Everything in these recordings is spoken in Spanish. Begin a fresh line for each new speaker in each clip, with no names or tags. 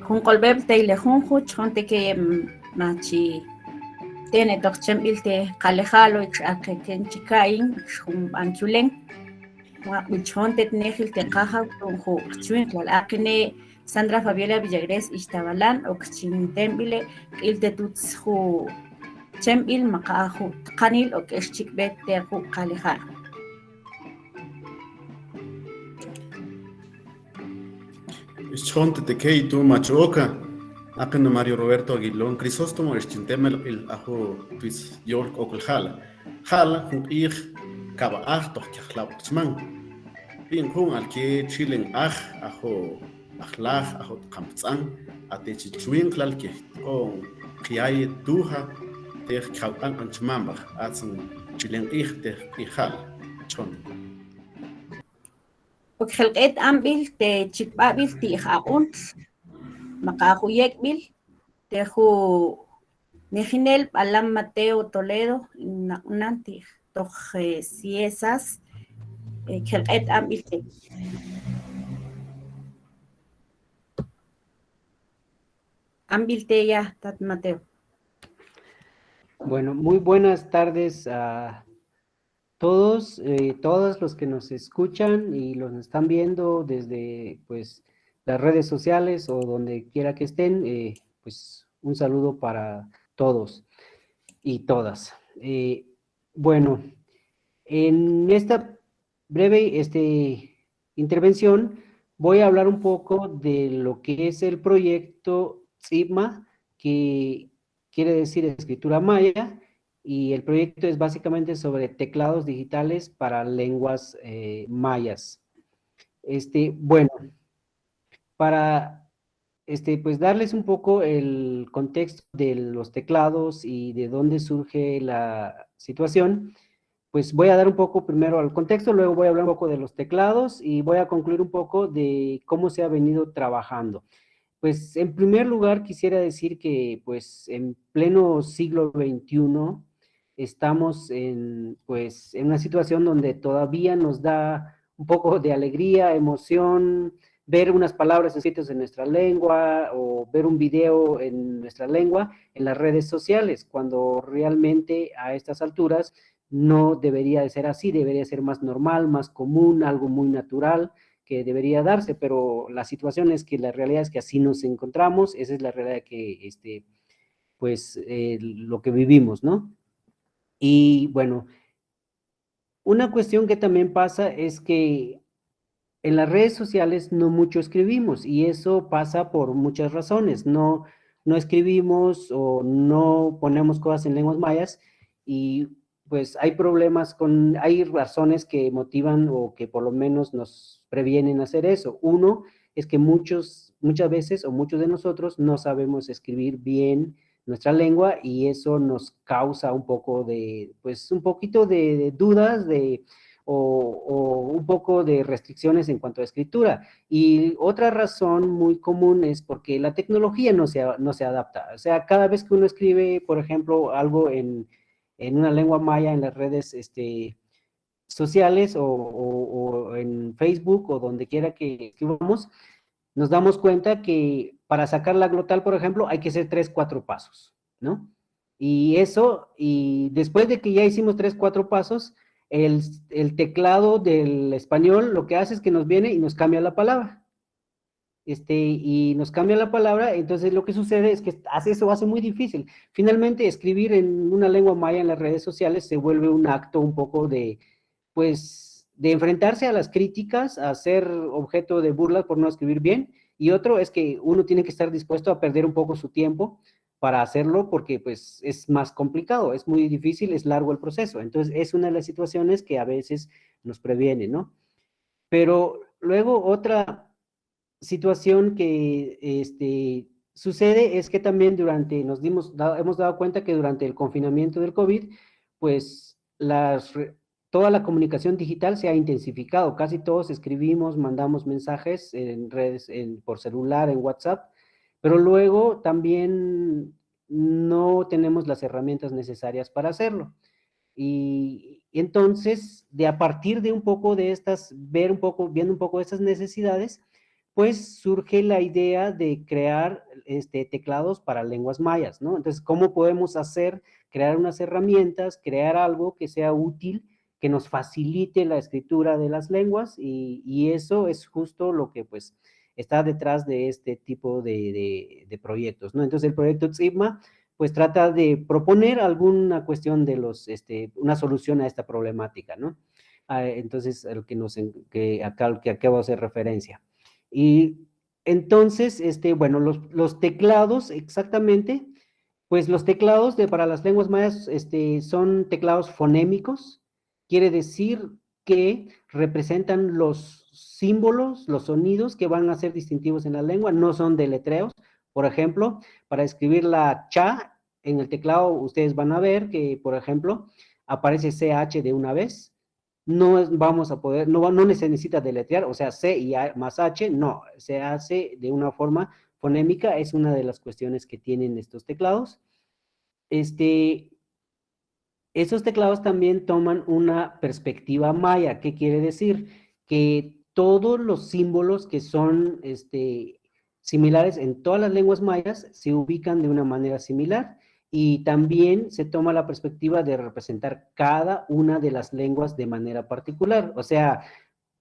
Junkolbem teile junju chonte que nachi tiene toxem ilte kalejalo ken chikain jum anchulen wa uchonte tnejil te caja junju chuin wal akne Sandra Fabiola Villagres Ixtabalán okchintembile ilte tutsju chem il maqaju qanil ok chikbet terju kalejalo.
Schonte te kei tu machoca. Akan Mario Roberto Aguilón Crisóstomo Eschintemel el ajo tuis York Oklahal. Hal jun ir kaba toch kachlab chman. Bien jun al que chilen ajo ajo kampzan ate chichuin klal que con kiai duha te kautan anchmamba atsun chilen te hal chon.
Okhelqet ambil te chikbabil ti haun maqahu bil teju Nejinel Alam Mateo Toledo Nanti toj siesas khelqet ambil te ya tat Mateo.
Bueno, muy buenas tardes a todos, todos los que nos escuchan y los están viendo desde pues las redes sociales o donde quiera que estén, pues un saludo para todos y todas. Bueno, en esta breve intervención voy a hablar un poco de lo que es el proyecto CIPMA, que quiere decir escritura maya, y el proyecto es básicamente sobre teclados digitales para lenguas mayas. Bueno, para pues darles un poco el contexto de los teclados y de dónde surge la situación, pues voy a dar un poco primero al contexto, luego voy a hablar un poco de los teclados y voy a concluir un poco de cómo se ha venido trabajando. Pues en primer lugar quisiera decir que pues en pleno siglo XXI estamos pues, en una situación donde todavía nos da un poco de alegría, emoción, ver unas palabras escritas en nuestra lengua o ver un video en nuestra lengua en las redes sociales, cuando realmente a estas alturas no debería de ser así, debería ser más normal, más común, algo muy natural que debería darse, pero la situación es que la realidad es que así nos encontramos, esa es la realidad que, pues, lo que vivimos, ¿no? Y bueno, una cuestión que también pasa es que en las redes sociales no mucho escribimos y eso pasa por muchas razones. No escribimos o no ponemos cosas en lenguas mayas y pues hay problemas hay razones que motivan o que por lo menos nos previenen a hacer eso. Uno es que muchas veces o muchos de nosotros no sabemos escribir bien nuestra lengua y eso nos causa un poco pues un poquito de dudas, o un poco de restricciones en cuanto a escritura. Y otra razón muy común es porque la tecnología no se adapta. O sea, cada vez que uno escribe, por ejemplo, algo en una lengua maya en las redes sociales o en Facebook o donde quiera que escribamos, nos damos cuenta que para sacar la glotal, por ejemplo, hay que hacer 3, 4 pasos, ¿no? Y después de que ya hicimos 3, 4 pasos, el teclado del español lo que hace es que nos viene y nos cambia la palabra. Y nos cambia la palabra, entonces lo que sucede es que eso hace muy difícil. Finalmente, escribir en una lengua maya en las redes sociales se vuelve un acto un poco pues, de enfrentarse a las críticas, a ser objeto de burlas por no escribir bien, y otro es que uno tiene que estar dispuesto a perder un poco su tiempo para hacerlo porque pues es más complicado, es muy difícil, es largo el proceso. Entonces es una de las situaciones que a veces nos previene, ¿no? Pero luego otra situación que sucede es que también hemos dado cuenta que durante el confinamiento del COVID, pues toda la comunicación digital se ha intensificado. Casi todos escribimos, mandamos mensajes en redes, por celular, en WhatsApp, pero luego también no tenemos las herramientas necesarias para hacerlo. Y entonces, a partir de un poco de viendo un poco de estas necesidades, pues surge la idea de crear teclados para lenguas mayas, ¿no? Entonces, ¿cómo podemos crear unas herramientas, crear algo que sea útil, que nos facilite la escritura de las lenguas? Y eso es justo lo que, pues, está detrás de este tipo de proyectos, ¿no? Entonces, el proyecto Tzibma, pues, trata de proponer alguna cuestión de una solución a esta problemática, ¿no? Entonces, el que acabo de hacer referencia. Y entonces, bueno, los teclados exactamente, pues los teclados para las lenguas mayas son teclados fonémicos, quiere decir que representan los símbolos, los sonidos que van a ser distintivos en la lengua, no son deletreos. Por ejemplo, para escribir la cha en el teclado, ustedes van a ver que, por ejemplo, aparece CH de una vez. No vamos a poder, no se necesita deletrear, o sea, C y A más H, no, se hace de una forma fonémica, es una de las cuestiones que tienen estos teclados. Esos teclados también toman una perspectiva maya. ¿Qué quiere decir? Que todos los símbolos que son similares en todas las lenguas mayas se ubican de una manera similar, y también se toma la perspectiva de representar cada una de las lenguas de manera particular. O sea,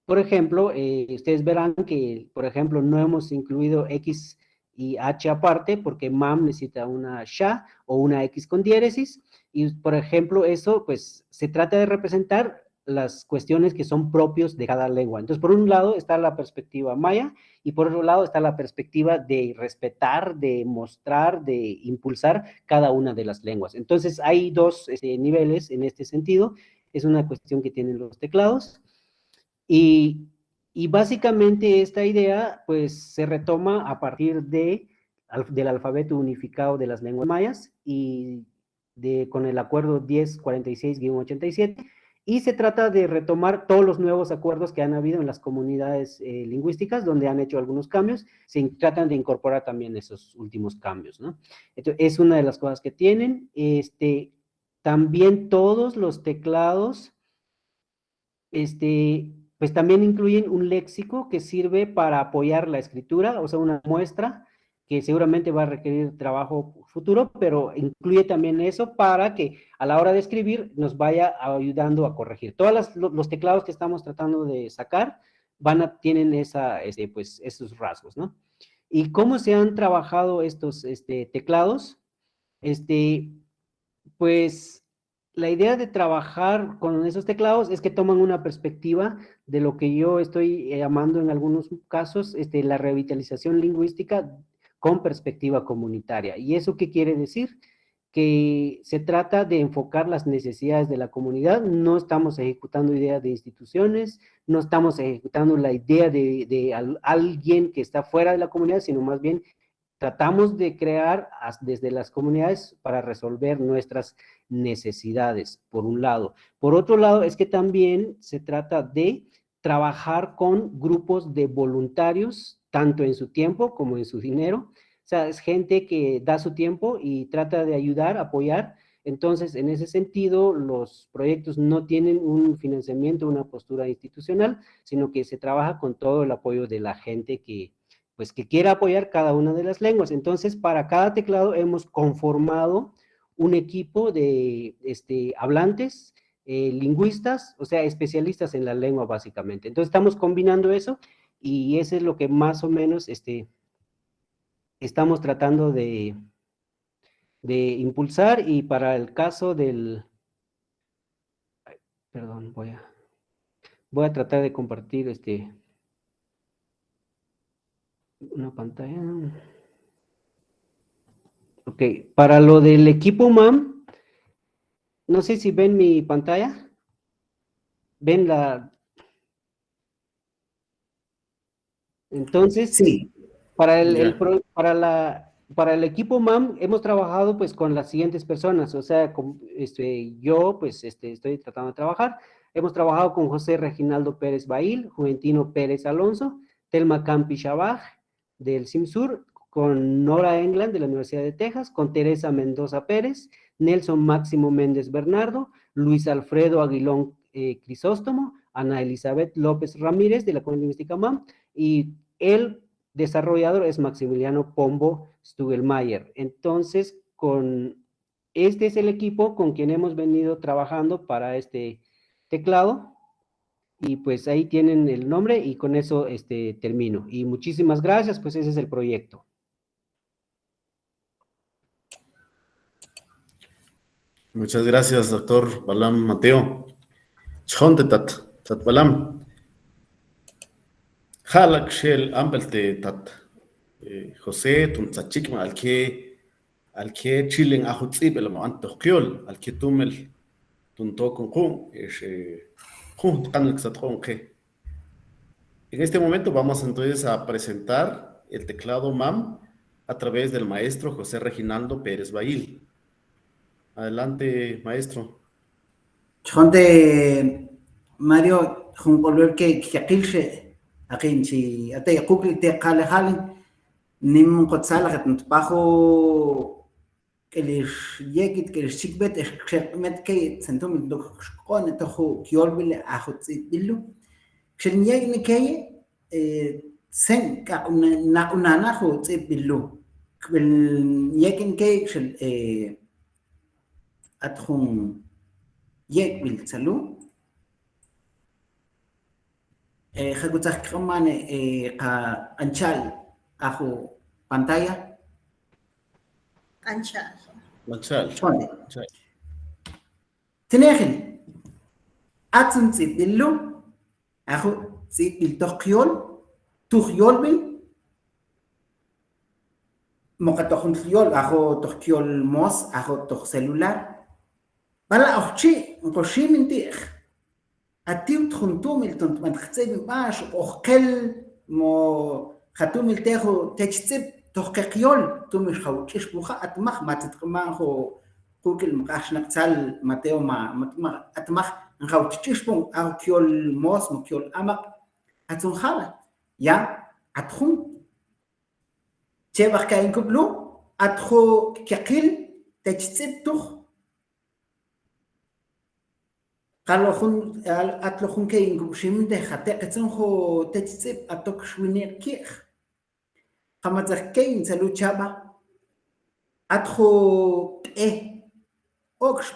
por ejemplo, ustedes verán que, por ejemplo, no hemos incluido X y H aparte porque MAM necesita una SHA o una X con diéresis, y, por ejemplo, eso, pues, se trata de representar las cuestiones que son propios de cada lengua. Entonces, por un lado está la perspectiva maya, y por otro lado está la perspectiva de respetar, de mostrar, de impulsar cada una de las lenguas. Entonces, hay dos niveles en este sentido. Es una cuestión que tienen los teclados. Y básicamente esta idea, pues, se retoma a partir del alfabeto unificado de las lenguas mayas y con el acuerdo 1046-87, y se trata de retomar todos los nuevos acuerdos que han habido en las comunidades lingüísticas, donde han hecho algunos cambios, tratan de incorporar también esos últimos cambios, ¿no? Entonces, es una de las cosas que tienen. También todos los teclados, pues también incluyen un léxico que sirve para apoyar la escritura, o sea, una muestra que seguramente va a requerir trabajo futuro, pero incluye también eso para que a la hora de escribir nos vaya ayudando a corregir. Todos los teclados que estamos tratando de sacar tienen pues, esos rasgos, ¿no? ¿Y cómo se han trabajado estos teclados? Pues la idea de trabajar con esos teclados es que toman una perspectiva de lo que yo estoy llamando en algunos casos la revitalización lingüística con perspectiva comunitaria. ¿Y eso qué quiere decir? Que se trata de enfocar las necesidades de la comunidad. No estamos ejecutando ideas de instituciones, no estamos ejecutando la idea de alguien que está fuera de la comunidad, sino más bien tratamos de crear desde las comunidades para resolver nuestras necesidades, por un lado. Por otro lado, es que también se trata de trabajar con grupos de voluntarios, tanto en su tiempo como en su dinero. O sea, es gente que da su tiempo y trata de ayudar, apoyar. Entonces, en ese sentido, los proyectos no tienen un financiamiento, una postura institucional, sino que se trabaja con todo el apoyo de la gente que quiera apoyar cada una de las lenguas. Entonces, para cada teclado hemos conformado un equipo de hablantes, lingüistas, o sea, especialistas en la lengua, básicamente. Entonces, estamos combinando eso, y eso es lo que más o menos estamos tratando de impulsar. Y para el caso perdón, voy a tratar de compartir una pantalla. Ok, para lo del equipo MAM, no sé si ven mi pantalla. ¿Ven Entonces,
Sí.
para
Ya.
para el equipo MAM hemos trabajado pues con las siguientes personas. O sea, yo pues estoy tratando de trabajar. Hemos trabajado con José Reginaldo Pérez Bail, Juventino Pérez Alonso, Telma Campi Shabaj del CIMSUR, con Nora England de la Universidad de Texas, con Teresa Mendoza Pérez, Nelson Máximo Méndez Bernardo, Luis Alfredo Aguilón Crisóstomo, Ana Elizabeth López Ramírez de la Comunidad Lingüística MAM, y él desarrollador es Maximiliano Pombo Stugelmayer. Entonces, este es el equipo con quien hemos venido trabajando para este teclado. Y pues ahí tienen el nombre y con eso termino. Y muchísimas gracias, pues ese es el proyecto.
Muchas gracias, doctor Balam Mateo. Chonte tat Balam. Halak shel ambelte tat José tuntzachikma alke chilen ajutzib el ma antoqiol alke tumel tuntokun qum qum tqanlik satqon qe. En este momento vamos entonces a presentar el teclado MAM a través del maestro José Reginaldo Pérez Bail. Adelante, maestro.
Chonte Mario volver que aquilche aquinchi ate kukli te qale halin nim qotsala qat bajo que yekit que shikbet met que sentum do qon to kiol bil ahutsi billu shin yegni kay sen ka na ho tsi billu bil yekin kay shil adkhum yek bil salu خجوتك كمان انشال اخو pantalla
Ancha.
Manchal.
شلون تناخل اتم تسيدلو اخو تسيد التخيول تخيول بال مقطعون خيول اخو تخيول موس اخو تخ سيلولار بلا اختي نقشي من تيخ اتيو تخنتو ملتون ما تخصي باش اوخل مو خاتو ملتهو تشتب تخقيول تو مش خوتش بوخا اتمخ ما تتقما هو كوكل مقاش نقتال ماتيو ما اتمخ نخوتش بون او كيول موس مو كيول امق اتون خاله يا اتخون تشبخ كاين كبلو اتخو كقيل تشتب تخ قالوا خن أتلو خن كين قبشين ده خطأ كتسون خو تجسب أتوك شوينير كيخ خما تكين سلو شابا أتخو أوكش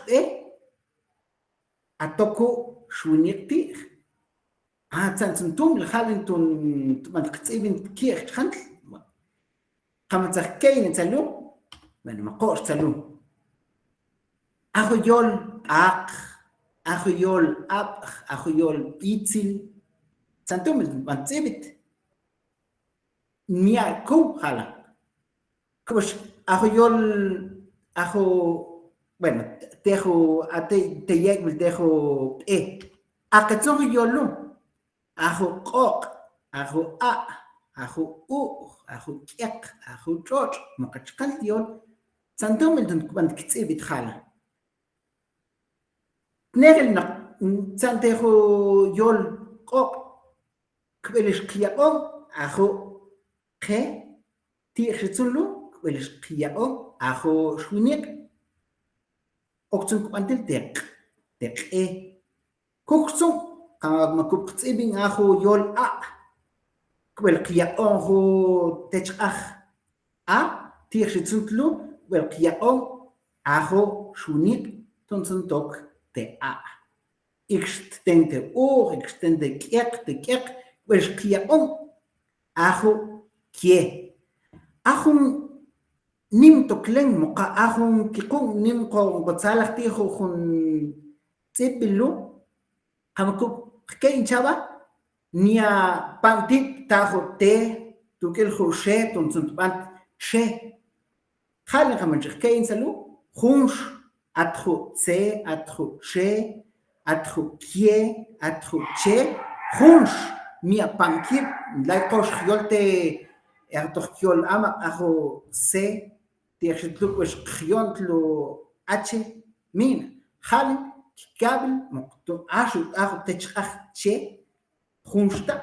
أتوكو شوينير كيخ تنتم الخالن تون ما تكتسبين كيخ خنت خما تكين سلو من ما قوش سلو أخو يول أخيول أب أخيول بيتزل سنتم بنتبت ميا كو خلا كوش أخيول bueno tejo ate teyek mil tejo akatson yolu qok u kek trot makachkal yol santum mil bant kitsibit khala نقل سانتهو يول قوق كبلش قياقو أخو خي تيخشتلو كبلش قياقو أخو شوينيك أكتن كبانتل دق كوكسون ما كوكتسيبين أخو يول كبل قياقو هو تشخ تيخشتلو كبل قياقو أخو شوينيك تنسن توك A. Extende o, extende kek, pues kia ajo kie. Ajo nim toklen moka ajo kikung nim ko gotsalak tiho hun tsipilo. Hamako kein chaba nia pantit tajo te tukel joshe tunsunt pant she. Halen kamanjik kein salu hunsh atro tse, atro che, atro kie, atro che, hunsh, mia pankip, la kosh khyolte ertochiol ama aho se, tierchtlukwesh khyontlo h, min, hal, kabel, mokto, aho techach che, hunshta,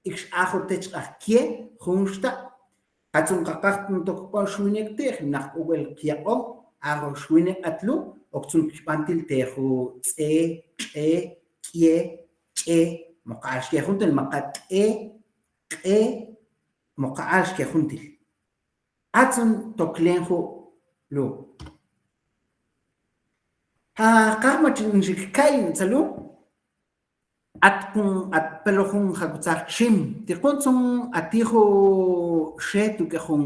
ich aho techach kie, hunshta, atun kakachtum tokpon shwinek tech, nach ugel kiaom, أو شوينة أتلو أكتم كبانتل تأخو كيه مقاش يخون المقات moqa'ash que juntil. Atsun toklenjo lo. Karma chinchikain salu. At pelojun hakutzak shim. Tikunsun atijo shetu que jun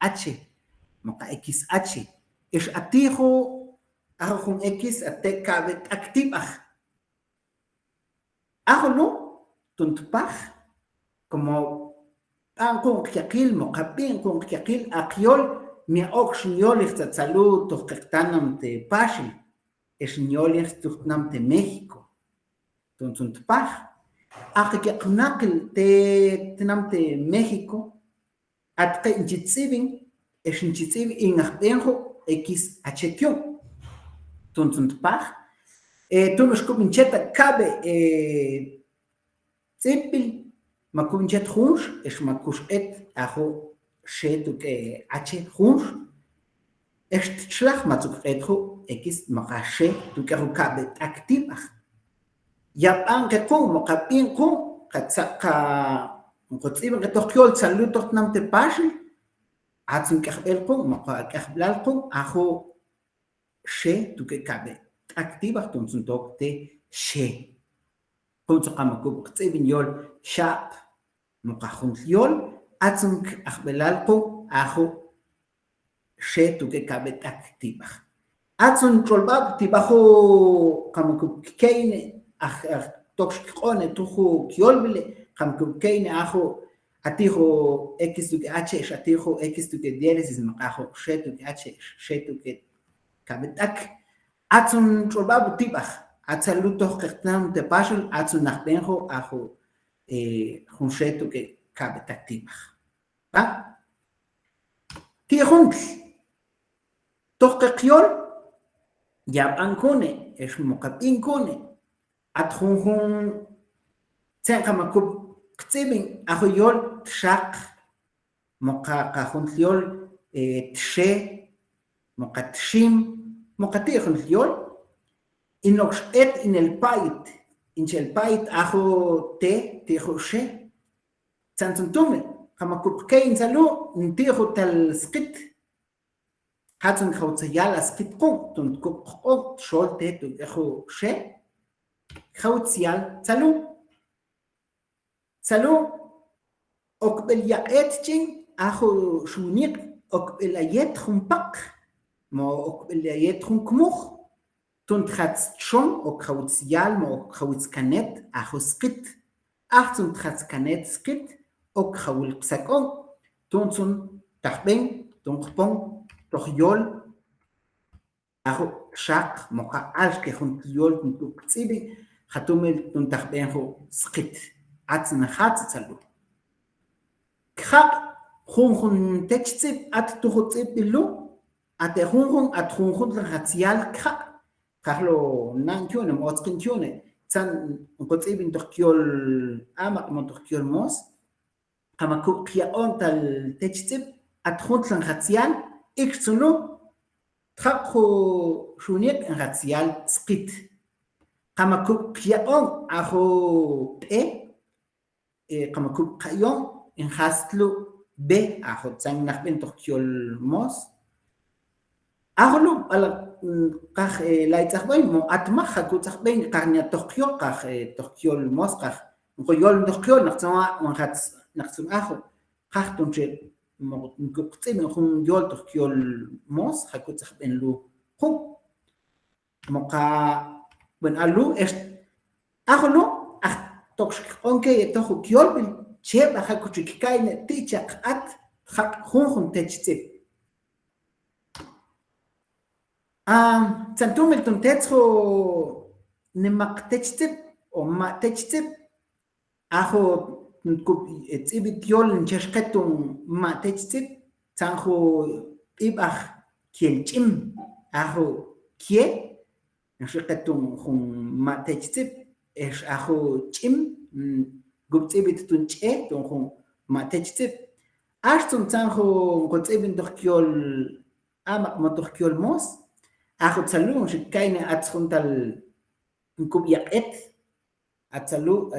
H. Moqa XH. Es atijo jun X ate kabet activaj. Ajolo tuntpaj como con kiakil moqapin con kiakil aqiol mi oxniol salud toqtanam te pashil. Es niolix tuqnam te México. Tuntpaj. Aqiqnaqil te tenam te México. Atqe inchitsibin es inchitsibin inaqbenjo XHQ. Tuntpaj. Tumeshkup incheta cabe tsipil makunchet junsh es makush et ajo shetu que H junsh es tschlach matzuk etjo X makashe tu que cabe activa ya anke ko mokapin ko katsaka mkotsiba que tokyol salut totnam te pashi atsun que el ko maka que blal ko ajo she tu que cabe activa tunsun te she punto qamakub qtsibin yol shap muqahun yol atsun akhbelalqu ajo she tu que cabe activa atsun trolbab tibajo qamakub keine toxqone tuju kyolbile qamakub keine ajo atijo x tu que h atijo x tu que diéresis maqajo she tu que h she tu que cabe Atsun trolbab tibaj, atsaluto qeqtam te pashul, atsun naqbenjo ajo junshetu que cabe tibaj. ¿Va? Tijuntl, toqeqiol, yabankune, es moqapinkune, atjunjun, tsenqamakub qtsibin, ajo yol tshaq, moqaqajuntliol, tshe, moqatshim, Mokatijun yol, inox et in el pait ajo te, tijo she, Santuntume, Kamakupkein salu, Ntijo tal skit, Hatsun Hautzayala skit kung, Tunkuk shol te tu ejo she, Hautzial salu, Okbel ya etching, ajo shunik, Okbel ayet humpak, mo okbelayet kmuch tunt hatz schon ok hautsial mo hautzkanet ahoskit achtum hatskanet skit ok haul psakon tuntsun tachben tunkpon tohyol aho shaq mo alke huntiyol tuntuksibi hatumel tuntachben ho skit atzna hatzalu khaq khun techtsib at tuhutsib bilu Atejunjun racial Carlo Nankione, Motzkinkione, San Kotzibin Torkiol Amak Montorkiol Mos, Kamakukia Ontal Techtip, Atjuntlan racial, Ixuno, Trajo Shuniek racial Skit. Kamakukia on Ajo Kamakukayon en Hastlu B, Ajo Tsang Nachben Torkiol Mos. Aglo ala kah laitzakbay mo atmaha kutzakbay karnya tokyo kah tokyo mosqah ngoyol tokyo naqtsama onhats naqtsum ajo kah tunche mo kutzim khun yol tokyo mos hakutzakben lu khum moqa ben alu es aglo toksh onke tokyo bil cheba hakuchikaine tichak at khun techtsip Santumel tuntetzo nemak techtip o ma techtip ajo tzibitiol nchashketun ma techtip sanjo ibach kielchim ajo kie nchashketun ma techtip es ajo chim gubtzibit tunche tun ma techtip ashtun sanjo kotzibin torkiol amak motorkiol mos Ajo tsalu, shikaine atzuntal nkub yaket, atzalu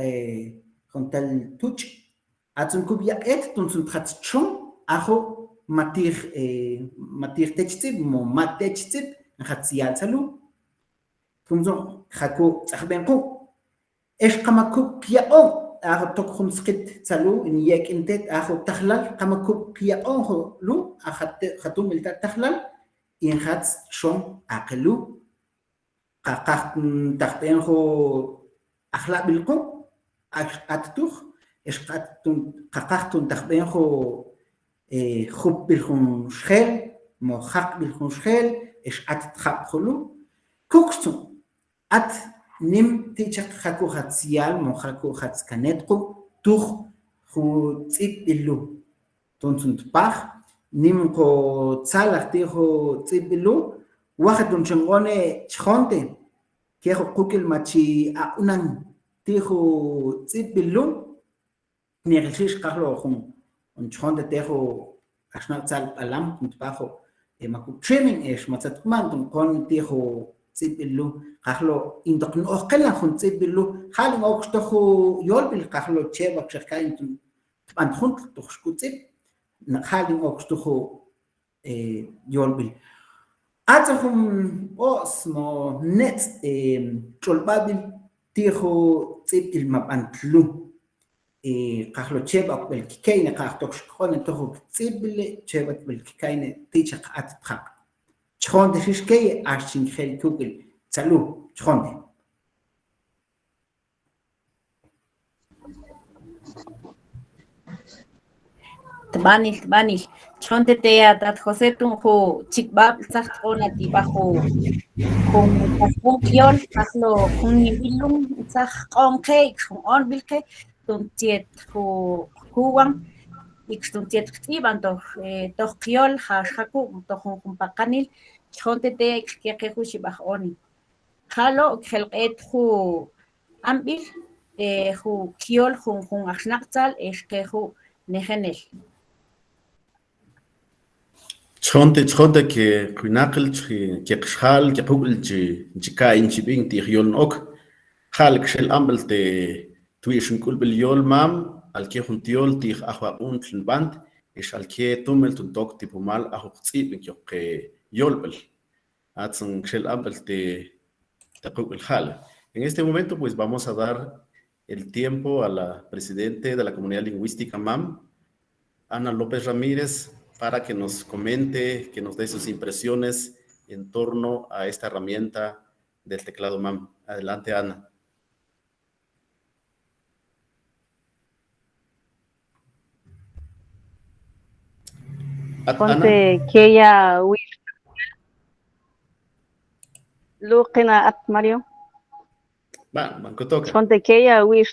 juntal tuch, Atun kubia tunsun tratschon ajo matir techtib mo matechtib khatsial salu tumzo khako tsahbenqu ايش قمكوب كياون اخو تكون سكت سالو ان يك انت اخو تخلل قمكوب كياون هو لو اخذت خطوم التا تخلل ان خات شون اقلو قاقت تختين هو اخلاق بالقو اتتوخ ايش قاقت تختين هو خب بالخون شخيل مو حق بالخون شخيل ايش اتتخب خلو كوكستو ات نم تيجك خاكو خاتسيال مو خاكو خاتسكانتكو توخ خو تيب اللو تونسون تباخ نم كو تسالخ تيخو تيب اللو واحد دونشنغوني تشخونتي كيخو كوكل ماتشي اونان تيخو تيب اللو نيرشيش قهلو خون تشخونتي تيخو عشان تسال الام تباخو ماكو تريمين ايش ما تتكمان تكون تيخو تيب اللو قهلو إن دقن أقل خن تيب اللو حال ما أكشتخو يولبل قهلو تشيبك شكاين تبان خن تخشكو تيب حال ما أكشتخو يولبل أتهم اسمه نت شلبابل تيخو تيب المبانتلو قهلو تشيبك بالكيكاين قهتوكش خون تخو تيب اللي تشيبك بالكيكاين تيجك أتتخاق شخون تشيش كي عشان خيل كوكل تسالو شخون
تباني شخون تتيا تات خوسي تنخو تشيكباب تساختونا تيباخو كون تسبون كيول تخلو كون يبيلون تساخ قوم كيك شخون أون بالكي تون تيت خو كوان يكشتون تيت كتيبان توخ كيول خاشخاكو توخون كمباقانيل شخون تتيا كيكيخو شباخ أوني خالو خلقت خو أمبيل خو كيول خون أخناقتال إشكيخو نخنل
تشخونت كي كناقل كي قشخال كي بوغل جي كاين جي بين تي خيول نوك خالك شل أمبل تي تويشن كل باليول مام الكي خنتيول تي أخوا أون تلباند إيش الكي تومل تنتوك تي بومال أخو قصيب من كيوك يولبل هاتسن شل أمبل تي En este momento, pues vamos a dar el tiempo a la presidente de la comunidad lingüística MAM, Ana López Ramírez, para que nos comente, que nos dé sus impresiones en torno a esta herramienta del teclado MAM. Adelante, Ana.
Ponte que ya Luqina at Mario.
Banco toca.
Ponte que ya wish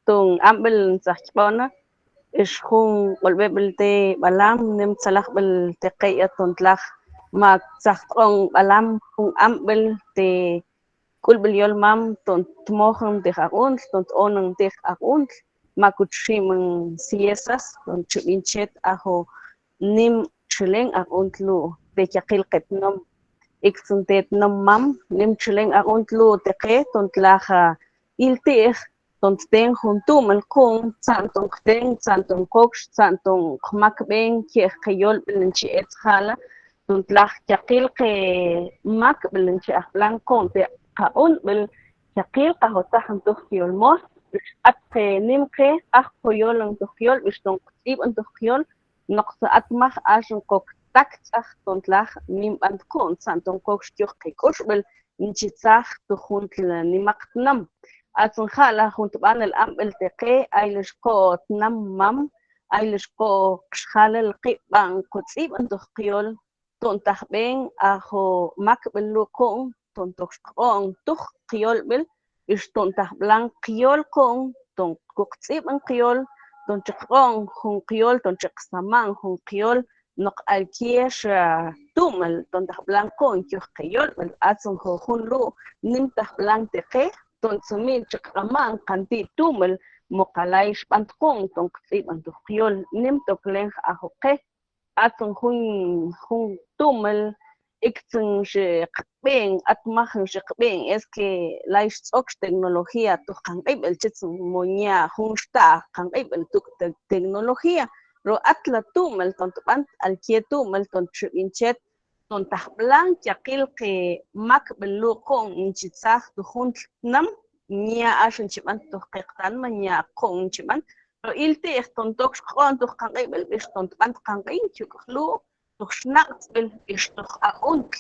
tung ambel zachbona ish khun qolbel te balam nem salakh bel teqiyat tuntlakh ma zachtong balam khun ambel te kul bil yol mam tunt mochen te agunt tunt onen te agunt ma kutshim siesas tunt chinchet aho nim chileng agunt lu te yaqil qetnom iksuntet nam mam nim chileng agunt lu teqe tuntlaha iltih Tonten juntum el kun santon ten santon cox santon makben que yol belenchi et hala tuntlach yakil que mak belenchi ahlan konte kaun bel yakil ka hota hantu yol mos at nimke ah yol ang yol biston tib ang yol noqsa atmah ashun kok takt ah tuntlach nim and kon santon cox yok kosh bel inchitsach tu junt nimaknam أصلاً خاله كنت بان الأم التقي أيلش كوت نمم أيلش كو خاله القيبان كتسيب أنتو خيول تنتخ بين أخو مكبل لكم تنتخ كون تخ خيول بل إش تنتخ بلان خيول كون تنتخ كتسيب أن خيول تنتخ كون خون خيول تنتخ سمان خون خيول نق الكيش تومل تنتخ بلان كون يخ خيول بل أصلاً خون لو نمتخ بلان تقي تنسمين شكرمان قنتي تومل مقالايش بانتكون تنقصيب أنتو خيول نمتو كلينخ أخوكي أتن خون تومل iktzin shiqbin atmajn shiqbin es que la ixtzok tecnología tu qanqibel chitzin moña junsta qanqibel tu tecnología ro atla tumel tontban alquietumel tontrinchet tontajblan yaqil que mak belu con inchitzaj tu junt nam nia ashin chiban tu qiqtan maña con chiban ro ilte tontok qon tu qanqibel bish tontban qanqin chuklu tuxnaqbel bish tu aunt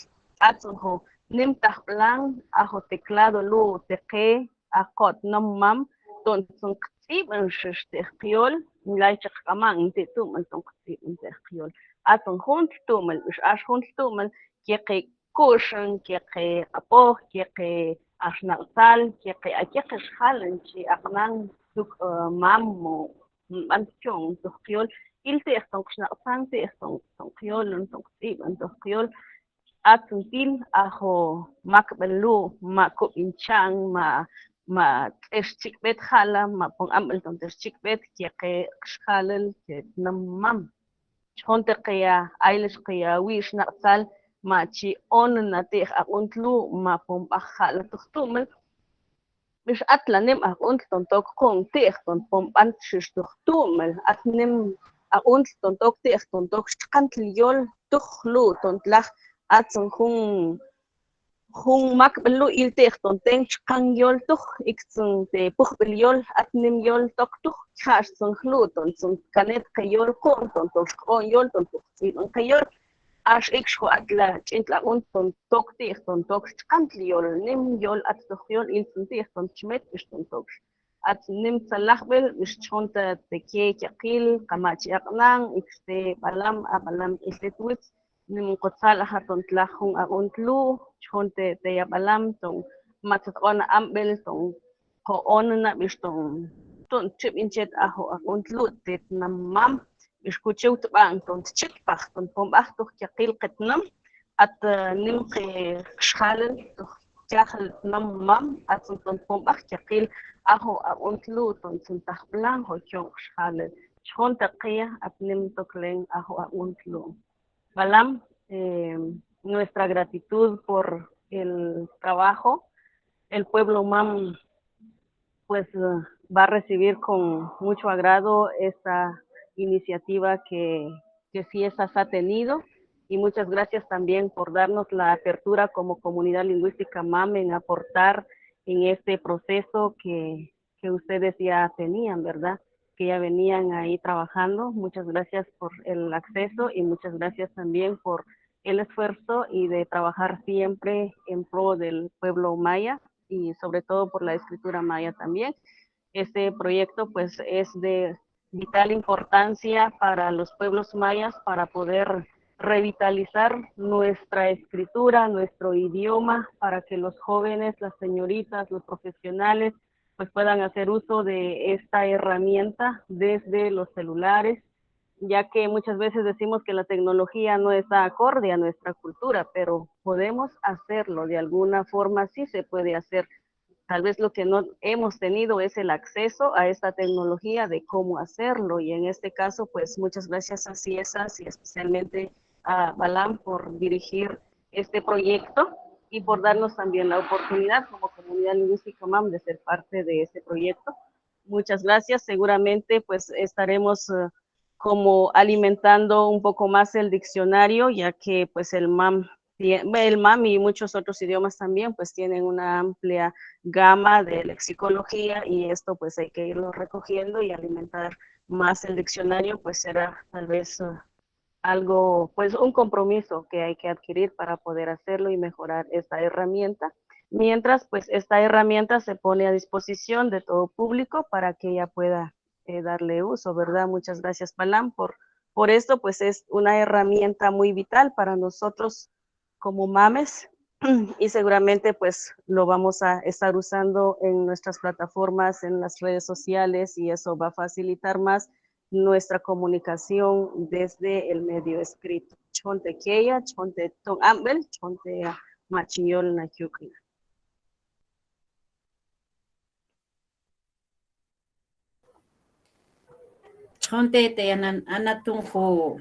atzo nimtaj blan ajo teclado lu teqe akot namam ton tzibin shishtiqiol laychaq kaman intituman ton tzibin tiqiol aton junt tumel ish ash junt tumel keqi kushan keqi apo keqi ashnaqtal keqi akeqi shhalan chi aqnan tuk mammo anchon tiqiol ilte ton kushnaqtan ton qiol ton tzibin tiqiol atuntil ajo makbelu makub inchan ma tchikbet hala ma pon ambel ton tchikbet ke xhalel ke namam chonte qia ailes qia wish naqsal ma chi on natih aquntlu ma pon bajala tuxtumel mish atlanem aqunt ton tok kon tih ton pon ban tuxtumel atnem aqunt ton tok tih ton tok qantl yol tuxlu ton tlaj atson jun mak belu ilteh ton ten chkan yol tuj ikson te puj bel yol atnim yol tok tuj khash son khlu ton son kanet kayol kon ton kon yol ton ton kayol ash ikshko atla chintla un ton tok tih ton tok chkan yol nim yol at tok yol ilson tih ton chmet ton tok at nim salahbel chonta te ke yakil kamachi aqnan ikste balam isletwit nim qotsal haton tlajun aguntlu chonte te yabalam ton matzon ambel ton ko onna biston ton chip inchet ajo aguntlu tet namam escucheu tban ton chitpach ton pombach to yakil qetnam at nim qe shkhalen to yakhl namam at ton pombach yakil ajo aguntlu ton suntaj blan ho chon shkhalen chonte qia at nim toklen ajo aguntlu Balam, nuestra gratitud por el trabajo. El pueblo MAM pues va a recibir con mucho agrado esta iniciativa que CIESAS ha tenido y muchas gracias también por darnos la apertura como comunidad lingüística MAM en aportar en este proceso que ustedes ya tenían, ¿verdad? Que ya venían ahí trabajando. Muchas gracias por el acceso y muchas gracias también por el esfuerzo y de trabajar siempre en pro del pueblo maya y sobre todo por la escritura maya también. Este proyecto pues es de vital importancia para los pueblos mayas para poder revitalizar nuestra escritura, nuestro idioma, para que los jóvenes, las señoritas, los profesionales pues puedan hacer uso de esta herramienta desde los celulares, ya que muchas veces decimos que la tecnología no está acorde a nuestra cultura, pero podemos hacerlo de alguna forma, sí se puede hacer. Tal vez lo que no hemos tenido es el acceso a esta tecnología de cómo hacerlo, y en este caso, pues muchas gracias a CIESAS y especialmente a Balam por dirigir este proyecto y por darnos también la oportunidad como comunidad lingüística MAM de ser parte de este proyecto. Muchas gracias, seguramente pues estaremos como alimentando un poco más el diccionario, ya que pues el MAM y muchos otros idiomas también pues tienen una amplia gama de lexicología y esto pues hay que irlo recogiendo y alimentar más el diccionario, pues será tal vez algo, pues un compromiso que hay que adquirir para poder hacerlo y mejorar esta herramienta. Mientras, pues esta herramienta se pone a disposición de todo público para que ella pueda darle uso, ¿verdad? Muchas gracias, Balam, por esto, pues es una herramienta muy vital para nosotros como mames y seguramente pues lo vamos a estar usando en nuestras plataformas, en las redes sociales y eso va a facilitar más nuestra comunicación desde el medio escrito. Chonte Keya, Chonte Ton Ambel, Chonte Machiyol Nakyukina.
Chonte te anatun jo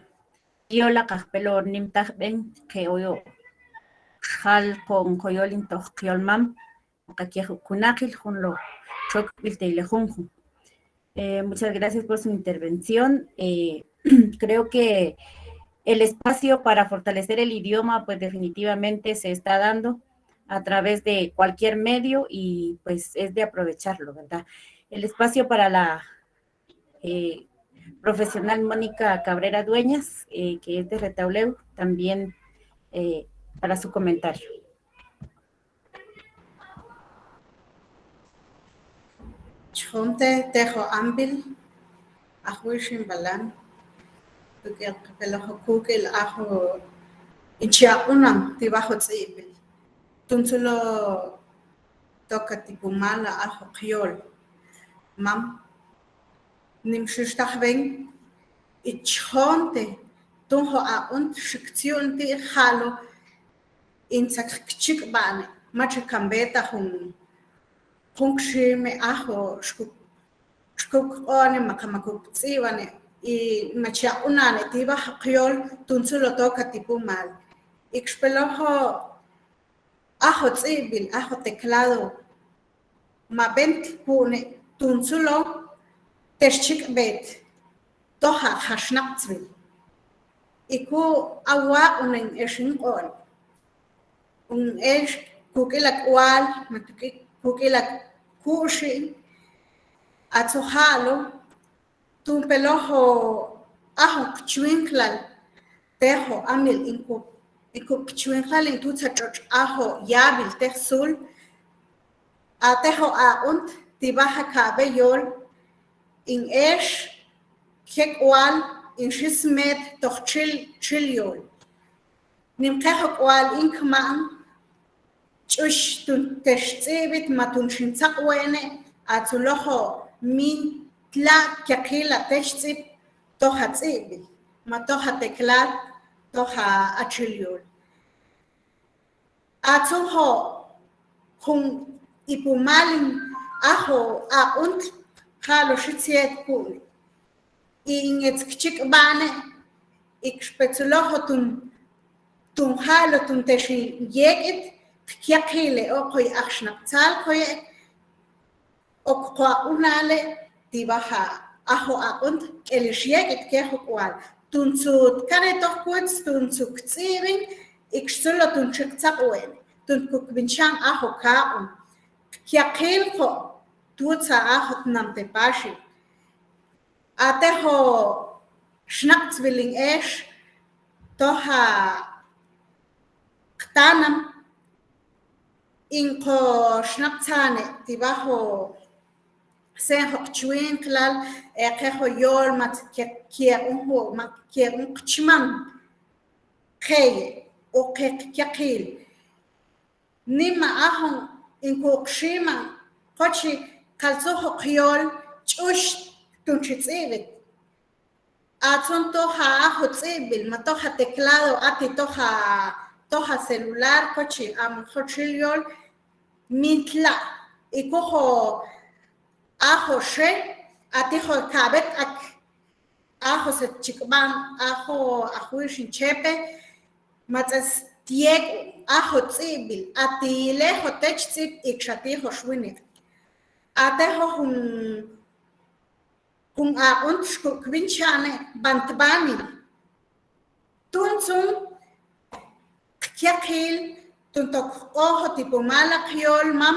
yola kahpelo nimtah ben que oyo xal con coyolin tohkiolmam, kunakil junlo, chokbilteilejunjun. Muchas gracias por su intervención. Creo que el espacio para fortalecer el idioma, pues definitivamente se está dando a través de cualquier medio y pues es de aprovecharlo, ¿verdad? El espacio para la profesional Mónica Cabrera Dueñas, que es de Retauleu, también para su comentario.
Chonte tejo ambil, ahuishin balan, porque el hokukil ajo ichia unam tibajo tsibil. Tunsulo toca tipo mala ajo kriol. Mam, nimshushtachwen, ichonte, tunho a und shiktion ti halo, in sakchik bane, macha kambeta hun. Punksime ajo shkuk one makamakuk tsiwane y macha unane tiba kriol tunsulo toca tipo mal. Ixpelojo ajo tsibil, ajo teclado, ma bent pune tunsulo terchik bet toha hashnaptsvil. Iku awa unen eshin on. Un esh kukilak wal, kukilak kushi, atzohalo, tumpelojo ajo kchuinklal, tejo amil inku kchuinklal in tutsachoch ajo yabil tehsul, atejo aunt tibaja kabeyol, in esh kekwal in shismet toch chilyol. Nimkejo kwal inkmaan, chush tun teshtzibit matun shintzak wene, atzulojo min tla kyakila teshtzib toha tzibit, matoha teklat toha achilyol. Atzuho kun ipumalin ajo aunt halo shitziet kul. In etzkchik bane, ikspetzulojo tun halo tun teshi yegit, kyakile okoy akshnaptsal koye okwa unale tibaha aho aunt elishieget kehokwal tunsut kanetok kuts tunsuk tsirin iksulo tunchik tsaqwen tunkuk binchang aho kaun kyakil ko tutsa aho namte pashi ateho schnaptswilling esh toha ktanam inko schnaptane tibajo seho chwin klal keho yol mat unho mat chman khay o kyakil nima ahon inko kshima kochi kalsoho kyol chush tunchitsibit atson toha aho tsibil matoha teclado ati toha celular kochi amhochiliol mintla ikoho ajo she atijo kabet ak ajo se chikban ajo ahuishin chepe matas tiek ajo tsibil ati lejo techtsib ikshatijo shwinik atejo kun a unshku kwinchane bantbani tunsun kyakil tuntok ojo tipo mala kriol mam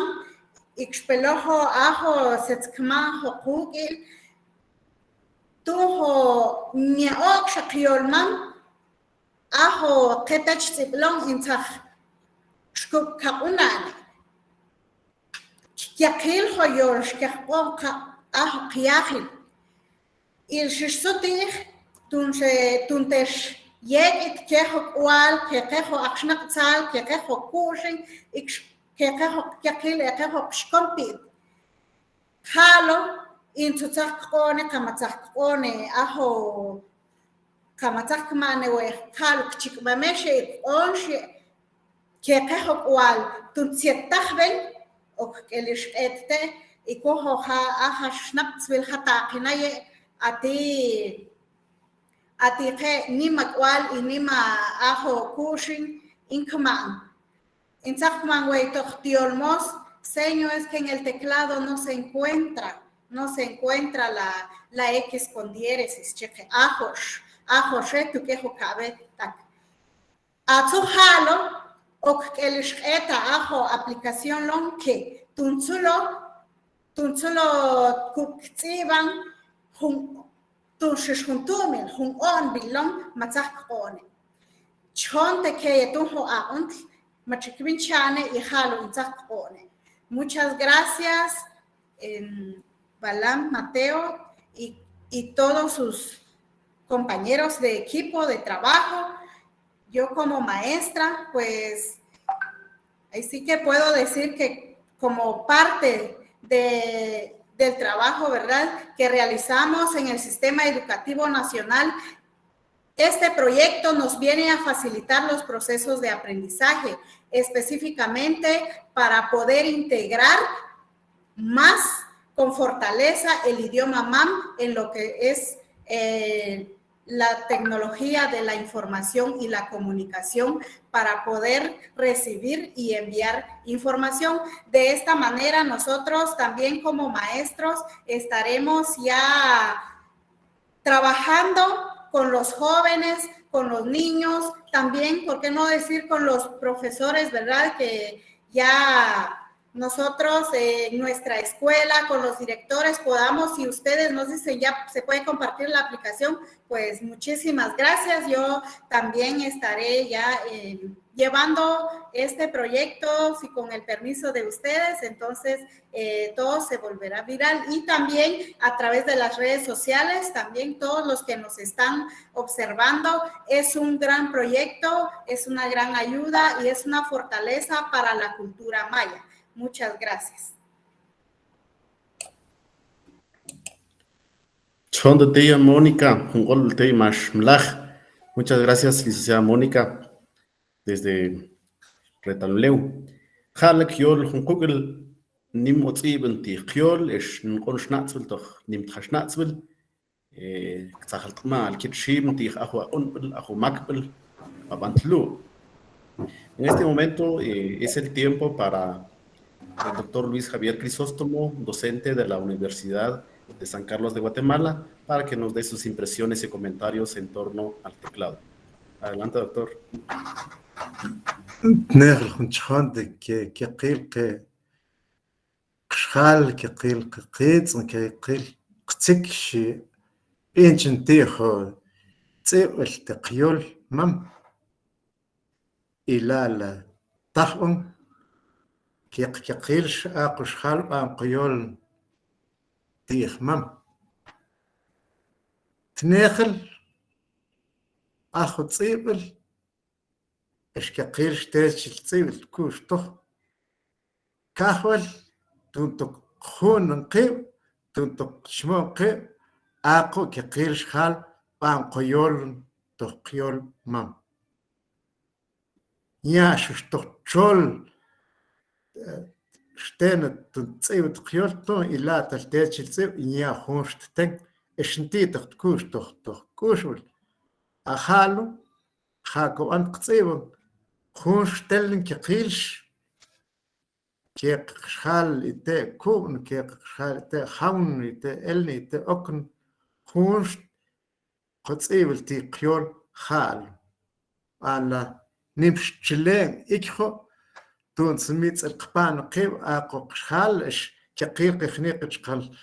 ikshpelojo ajo setskma hokukil tuho miaok shakriol mam ajo ketach tsiblong intach shkuk kaunane kyakil hoyor shkakon ka ajo kyakil il shishsutich tuntesh yegit keho kwal keho akshnaksal keho kushin keho kyakil keho shkompit halo intutakone kamatakone aho kamatakmane we halo kchikbameshe onshi keho kwal tuntsietachben ok elish ette ikoho ha aha shnapswil hataqinaye ati ke nima kwal inima aho kushin inkman En Tzachmanway Tochtiolmos, señor, es que en el teclado no se encuentra la X con diéresis, cheque, ajos, tu quejo cabe, tac. Atzuhalo, ok, el esta ajo aplicación long que tunzulo kuktsiban, tunshishuntumil, on bilong, matzak one. Chonte que tunjo a ont, machikvinchane y jalo intzak one. Muchas gracias, Balam, Mateo y todos sus compañeros de equipo de trabajo. Yo como maestra, pues, ahí sí que puedo decir que como parte del trabajo, ¿verdad?, que realizamos en el Sistema Educativo Nacional, este proyecto nos viene a facilitar los procesos de aprendizaje, específicamente para poder integrar más con fortaleza el idioma MAM en lo que es la tecnología de la información y la comunicación para poder recibir y enviar información. De esta manera, nosotros también como maestros estaremos ya trabajando con los jóvenes, con los niños, también, ¿por qué no decir con los profesores, verdad? Que ya nosotros en nuestra escuela, con los directores, podamos, si ustedes nos dicen ya se puede compartir la aplicación, pues muchísimas gracias. Yo también estaré ya llevando este proyecto, si con el permiso de ustedes, entonces todo se volverá viral. Y también a través de las redes sociales, también todos los que nos están observando, es un gran proyecto, es una gran ayuda y es una fortaleza para la cultura maya. Muchas gracias.
Chonda tía Mónica, un gol tía más mlaj. Muchas gracias, licenciada Mónica, desde Retaluleu. Halak yol un kugel nim otsiben ti kyol es un gol schnatzvel doch nim schnatzvel. Tzahalt mal kit shim ti ajo unbel ajo makbel abantlu. En este momento es el tiempo para el doctor Luis Javier Crisóstomo, docente de la Universidad de San Carlos de Guatemala, para que nos dé sus impresiones y comentarios en torno al teclado. Adelante, doctor.
ناخل خنشخان كي قيل قشخال كي قيل قيتس كي قيل قتكشي بينشن تيخو تسيق التقيول مم إلى لا طخم كي قيلش أقشخال بان قيول تيخ مم تناخل أخو تسيبل إش كقيرش تاج تسيبل كوش طخ كاخول تونتك خون نقيب تونتك شمو نقيب أقو كقيرش خال بان قيول تقيول مم ياشش تقشول شتين تنتسيب تقيول تو إلا تلتاج تسيب يا خونش تتنك إش نتي تقوش تخ كوشول أخالو خاكو أنت قصيبن خونش تلن كقيلش كي قشخال إتا كون كي قشخال إتا خون إتا إلني إتا أكن خونش قصيبل تي قيول خال على نمش تشلين إكخو تون سميت القبان قيب أقو قشخال إش كقيل قخنيق قشخال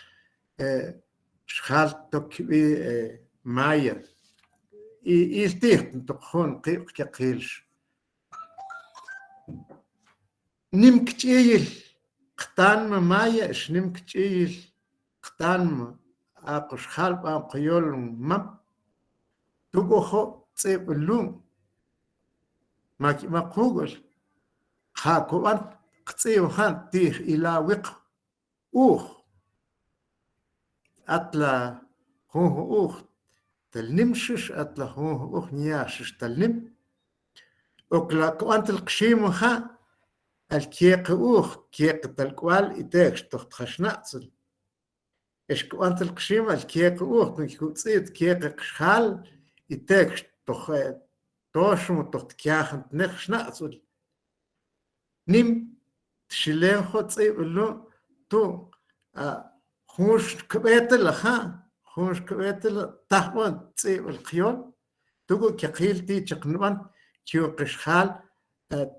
شخال تكبي مايا يلتيخ تنتقخون قيق كقيلش نمكتيل قطان ما مايا اش نمكتيل قطان ما اقش خالب ام قيول مم تقوخو تصيب اللوم ما قوغل خاكو انت قصيب خان تيخ الى وق اوخ اتلا هو اوخ تلنمشش أتلا هو أخنياشش تلنم أكلا كوانت القشيم خا الكيق أوخ كيق تلقوال إتاكش تختخش نعصل إش كوانت القشيم الكيق أوخ نكو تصيد كيق قشخال إتاكش توشم تخت كياخن تنخش نعصل nim shilenjo tsiblo tu hush kbetel ha hush kbetel tahwan tsibel khiol tugo kaqil ti chaqnwan kyo qishal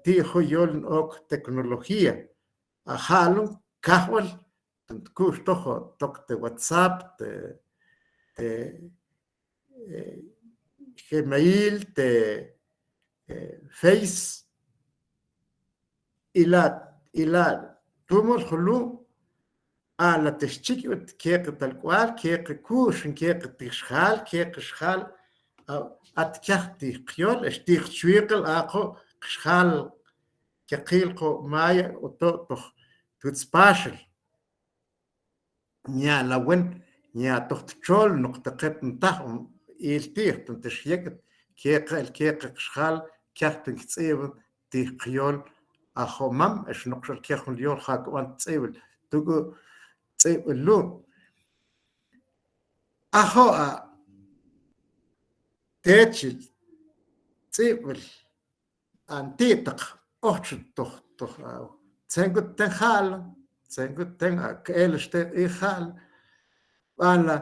ti khoyol ok tecnología halun kahwal kush tojo tok te WhatsApp te Gmail te Face ila tumol khulu ala tashchik kek tal cual kek kush kek tishal kek shal at kahti khiol eshtik chwiqel aqu khal kaqil qo maya oto tutspashel nya lawen nya tochtchol nuqtaqet ntahum iltir tuntashyek kek khal kahti tsib ti khiol ahomam eshnoqshal kekhul yol khakwan tsibel tugu tsiblu aho techil tsibel antitaq ochut toch tsengut tenhal tsengut ten kelste ihal wala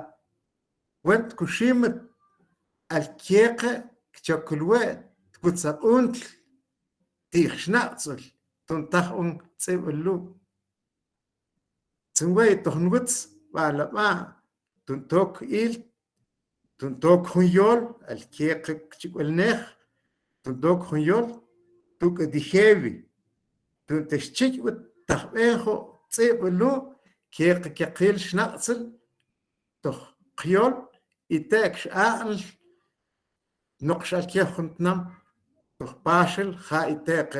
went kushimet alkieke kchokulwe tkutsa unt tikhnatzul tuntah tsiblu tsenway tohnwitz wala ma tuntok tuntok hunyol alkieke kchikwelneh tuntok hunyol tuk dihevi tunteschik wit tahbeho tsiblu kekil schnatzul toch khiol itek shal noqshal kekhuntnam toch pashel kha itek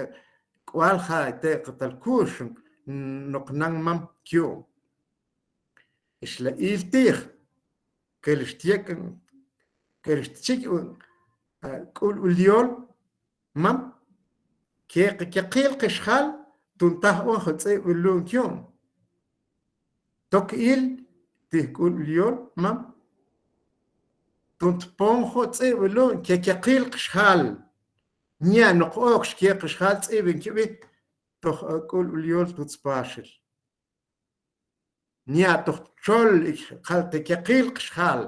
kwal kha itek talkush noqnang mam kyo isla iltir kelishtiek kelishtik kul uliol mam kekil qishal tuntah tsiblu kyo tokil tikul uliol mam tunt ponjo tsiblu kekil qishal nya noqok kekishal tsibin kibit toch kul uliol tutspashel nya toch chol khal kekil qishal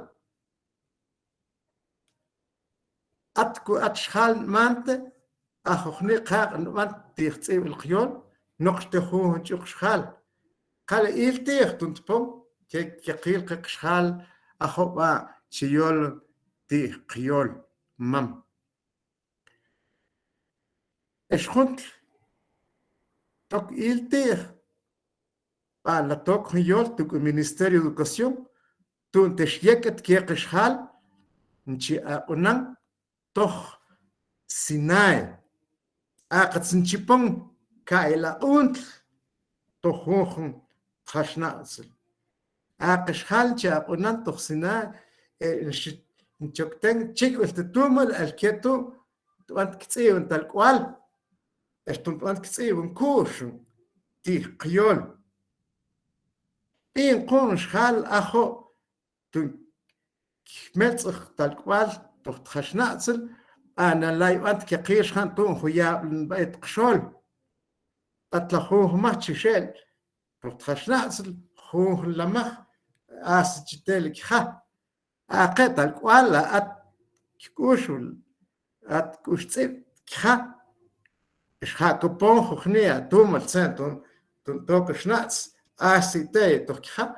atku atshal mante akhni qaq man tixtsib الخيول نقشتخو تشخال قال إلتيخ تنتبم كقيل قشخال أخوة شيول تي قيول مم إيش خنت توك إلتيخ قال توك خيول توك Ministerio de Educación تون تشيكت كي قشخال نشي أقنن توخ سيناي أقد سنشيبون كايلا أونت تخوخن خشناسل أقش خالجا أقنن توخ سيناي نشوكتن تشيك والتتومل الكيتو توانت كتسيون تالكوال اشتون توانت كتسيون كوشن تي قيول إن قونش خال أخو تون كملتخ تالكوال توخ خشناسل أنا لا يوانت كقيش خانتون خويا بيت قشول أطلقوه ما تشيل تخشناسل خوه لمخ أسجتلك خا أقتل ولا أتكوشل أتكوشتيب خا إيش خا كبون خنيا تومل سنتون توك شناس أسيتي توك خا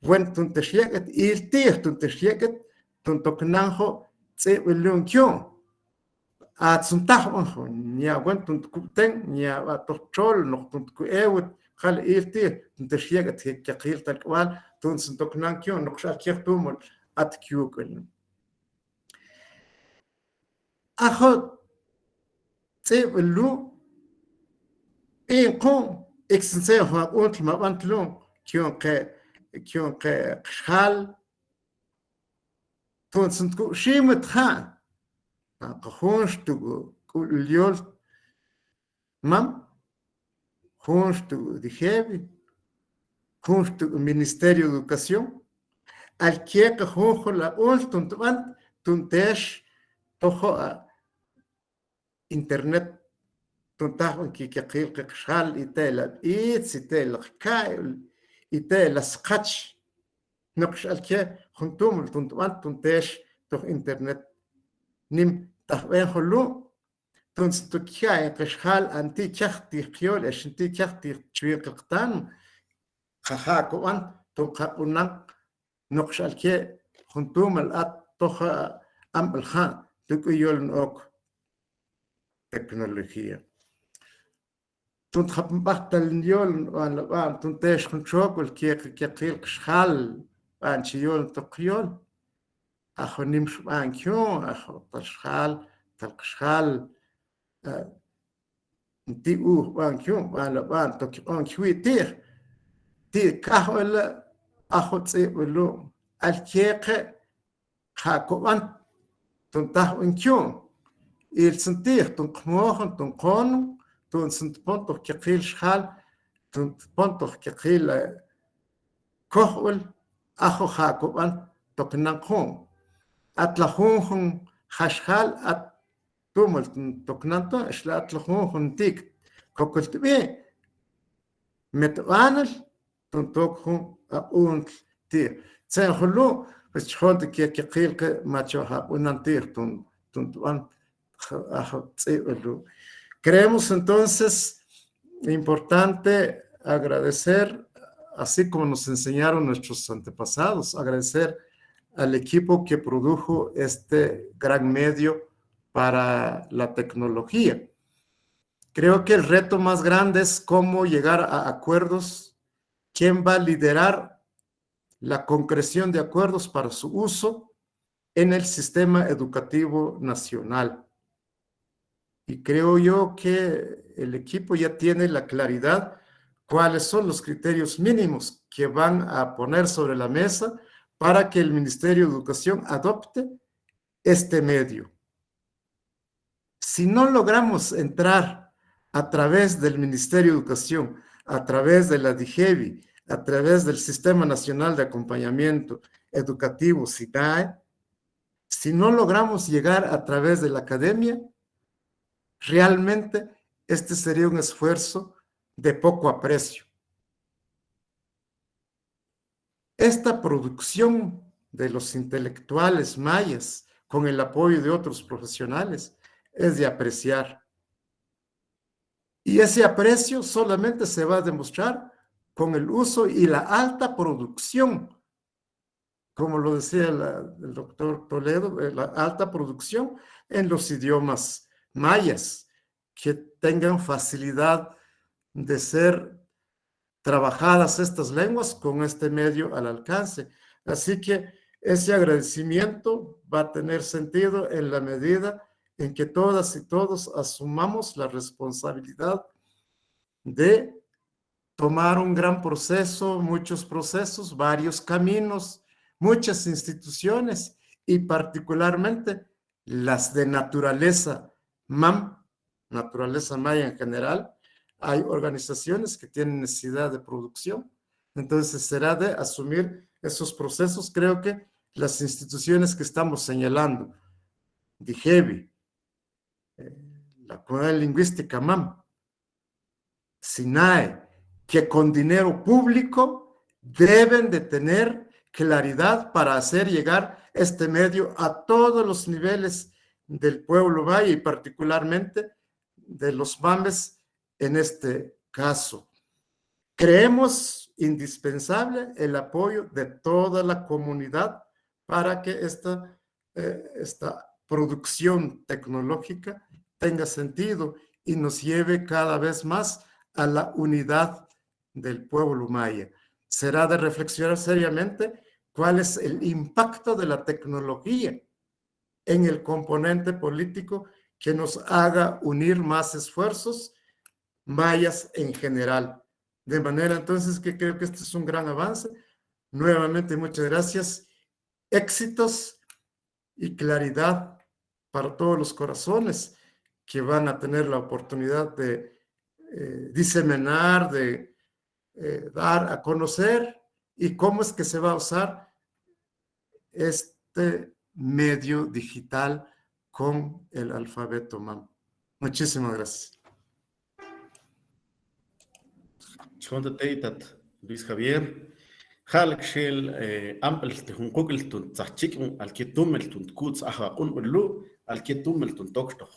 وين تنتشيكت إلتيه تنتشيكت تنتوكنانخو تسيب اللون كيون أتسنتاخ نيا وين تنتكوتن نيا تطول نقطنتكو أود خال إلتيه تنتشيكت كقيل تلكوال تنسنتوكنان كيون نقشال كيف تومل أتكيوكن أخذ تسيب اللون إن قوم إكسنسيه هو أنت ما أنت لون كيون قشال تنسنتكو شيمت خان خونش تو اليول مام خونش تو ديخيبي خونش تو Ministerio de Educación al que خونخ لا أول تنتش تخو internet tuntajon ki qil qishal itela itz itela kail itela sqach نقش الكي خنتوم تنتوان تنتش تو انترنت نيم تخوين خلو تنستكيا قشخال انتي كختي خيول اشنتي كختي تشويق القطان خخاكو ان تنقبنا نقش الكي خنتوم الات تخ ام الخان تقيول نوك تكنولوجيا تنتخب بحت اليول وان تنتش خنشوك والكي قيل قشخال بان شيول تقيول أخو نمش بان كيون أخو تشخال تلقشخال نتي أوه بان كيون بان توكي بان كيوي تي كاهول أخو تسيبلو الكيق خاكو بان تنتاهو ان كيون إل سنتيخ تنقموخن تنقونو تنسنتبون توكي قيل شخال تنتبون توكي قيل كوهول أخو خاكو بان تقننقون أتلخون خشخال أتومل تقننتو إشلا أتلخون تيك كوكلت بي متوانل تنتوكهم أقونت تي تسين خلو بس شخونت كي قيل ما تشوها وننتير تنتوان أخو تسيبلو. Creemos entonces importante agradecer, así como nos enseñaron nuestros antepasados, agradecer al equipo que produjo este gran medio para la tecnología. Creo que el reto más grande es cómo llegar a acuerdos, quién va a liderar la concreción de acuerdos para su uso en el sistema educativo nacional. Y creo yo que el equipo ya tiene la claridad cuáles son los criterios mínimos que van a poner sobre la mesa para que el Ministerio de Educación adopte este medio. Si no logramos entrar a través del Ministerio de Educación, a través de la DIGEVI, a través del Sistema Nacional de Acompañamiento Educativo, SINAE, si no logramos llegar a través de la academia, realmente este sería un esfuerzo de poco aprecio. Esta producción de los intelectuales mayas con el apoyo de otros profesionales es de apreciar. Y ese aprecio solamente se va a demostrar con el uso y la alta producción, como lo decía el doctor Toledo, la alta producción en los idiomas mayas, que tengan facilidad de ser trabajadas estas lenguas con este medio al alcance. Así que ese agradecimiento va a tener sentido en la medida en que todas y todos asumamos la responsabilidad de tomar un gran proceso, muchos procesos, varios caminos, muchas instituciones y particularmente las de naturaleza MAM, naturaleza maya en general. Hay organizaciones que tienen necesidad de producción, entonces será de asumir esos procesos. Creo que las instituciones que estamos señalando, DIGEVI, la Comunidad Lingüística MAM, SINAE, que con dinero público deben de tener claridad para hacer llegar este medio a todos los niveles del pueblo maya y particularmente de los mames en este caso. Creemos indispensable el apoyo de toda la comunidad para que esta producción tecnológica tenga sentido y nos lleve cada vez más a la unidad del pueblo maya. Será de reflexionar seriamente cuál es el impacto de la tecnología en el componente político que nos haga unir más esfuerzos mayas en general. De manera entonces que creo que este es un gran avance. Nuevamente muchas gracias. Éxitos y claridad para todos los corazones que van a tener la oportunidad de diseminar, de dar a conocer y cómo es que se va a usar este medio digital con el alfabeto MAM. Muchísimas gracias.
chonte teitat Luis Javier Halk shel ampel te hun kugel tun tsachikun al ketumel tun kuts aha unlu al ketumel tun tokto